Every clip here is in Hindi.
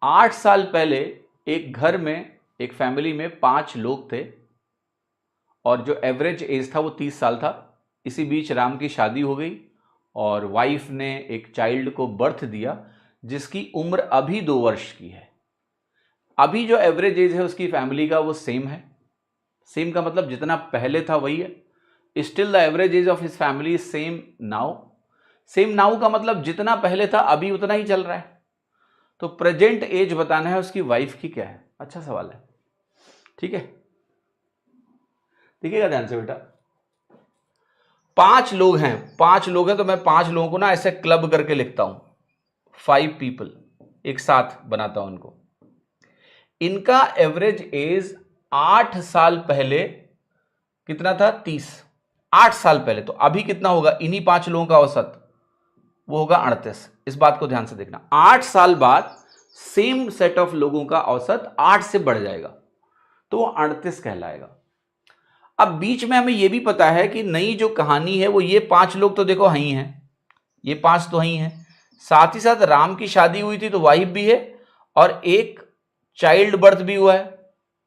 8 साल पहले एक घर में, एक फैमिली में 5 लोग थे और जो एवरेज एज था वो 30 साल था। इसी बीच राम की शादी हो गई और वाइफ ने एक चाइल्ड को बर्थ दिया जिसकी उम्र अभी 2 वर्ष की है। अभी जो एवरेज एज है उसकी फैमिली का वो सेम है। सेम का मतलब जितना पहले था वही है। Still the average age of his family is same now. Same now का मतलब जितना पहले था अभी उतना ही चल रहा है। तो प्रेजेंट एज बताना है उसकी वाइफ की क्या है। अच्छा सवाल है, ठीक है। देखिएगा ध्यान से बेटा, 5 लोग हैं, 5 लोग हैं तो मैं 5 लोगों को ना ऐसे क्लब करके लिखता हूं, 5 पीपल एक साथ बनाता हूं इनको। इनका एवरेज एज 8 साल पहले कितना था? 30। 8 साल पहले, तो अभी कितना होगा इन्हीं 5 लोगों का औसत? वो होगा 38। इस बात को ध्यान से देखना, 8 साल बाद सेम सेट ऑफ लोगों का औसत 8 से बढ़ जाएगा तो वो 38 कहलाएगा। अब बीच में हमें यह भी पता है कि नई जो कहानी है वो ये 5 लोग तो देखो ही हैं, ये 5 तो ही हैं, साथ ही साथ राम की शादी हुई थी तो वाइफ भी है और एक चाइल्ड बर्थ भी हुआ है।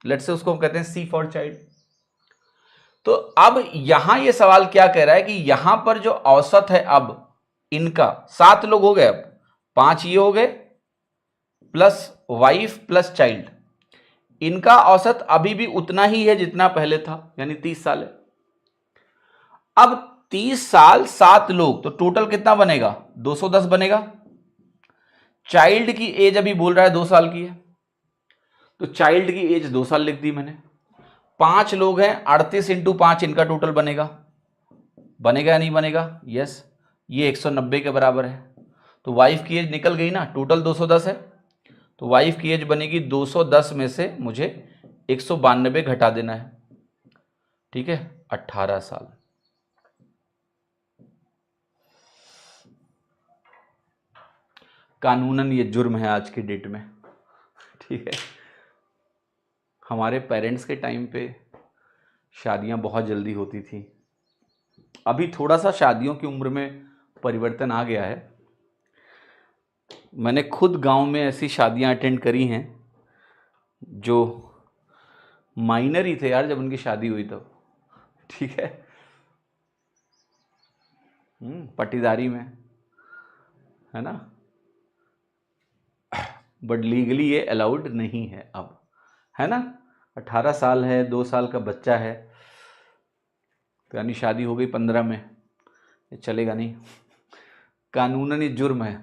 लेट्स से उसको हम कहते हैं सी फॉर चाइल्ड। तो अब यहां ये सवाल क्या कह रहा है कि यहां पर जो औसत है, अब इनका 7 लोग हो गए, अब 5 ये हो गए प्लस वाइफ प्लस चाइल्ड, इनका औसत अभी भी उतना ही है जितना पहले था, यानी 30 साल है। अब 30 साल 7 लोग, तो टोटल कितना बनेगा? 210 बनेगा। चाइल्ड की एज अभी बोल रहा है 2 साल की है, तो चाइल्ड की एज 2 साल लिख दी मैंने। 5 लोग हैं, 38 इंटू 5 इनका टोटल बनेगा। बनेगा या नहीं बनेगा? यस, ये 190 के बराबर है। तो वाइफ की एज निकल गई ना, टोटल 210 है, तो वाइफ की एज बनेगी 210 में से मुझे 192 घटा देना है, ठीक है, 18 साल। कानूनन ये जुर्म है आज की डेट में, ठीक है। हमारे पेरेंट्स के टाइम पे शादियां बहुत जल्दी होती थी, अभी थोड़ा सा शादियों की उम्र में परिवर्तन आ गया है। मैंने खुद गांव में ऐसी शादियां अटेंड करी हैं जो माइनर ही थे यार जब उनकी शादी हुई तब, ठीक है, पट्टीदारी में, है ना, बट लीगली ये अलाउड नहीं है अब, है ना। 18 साल है, 2 साल का बच्चा है, तो यानी शादी हो गई 15 में, ये चलेगा नहीं, कानूनन ये जुर्म है।